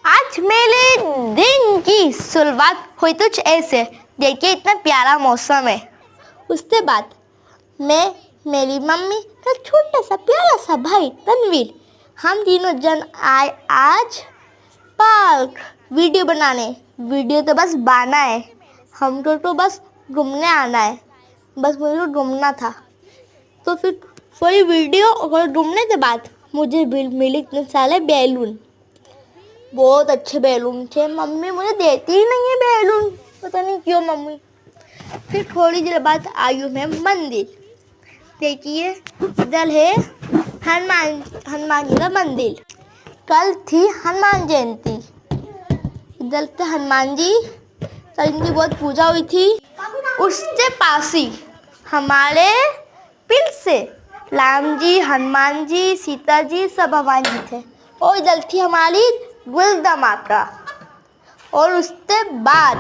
आज मेरे दिन की शुरुआत हुई कुछ ऐसे। देखिए इतना प्यारा मौसम है। उसके बाद मैं, मेरी मम्मी का छोटा सा प्यारा सा भाई तनवीर, हम तीनों जन आए आज पार्क वीडियो बनाने। वीडियो तो बस बनाना है, हमको तो बस घूमने आना है। बस मुझे तो घूमना था, तो फिर वही वीडियो और घूमने के बाद मुझे मिले इतने सारे बैलून। बहुत अच्छे बैलून थे। मम्मी मुझे देती ही नहीं है बैलून, पता नहीं क्यों मम्मी। फिर थोड़ी देर बाद आई हूँ मैं मंदिर। देखिए इधर है हनुमान जी का मंदिर। कल थी हनुमान जयंती। इधर थे हनुमान जी, कल इनकी बहुत पूजा हुई थी। उसके पास ही हमारे पिंड से राम जी, हनुमान जी, सीता जी सब भगवान जी थे। और इधर थी हमारी गुलदा माता। और उसके बाद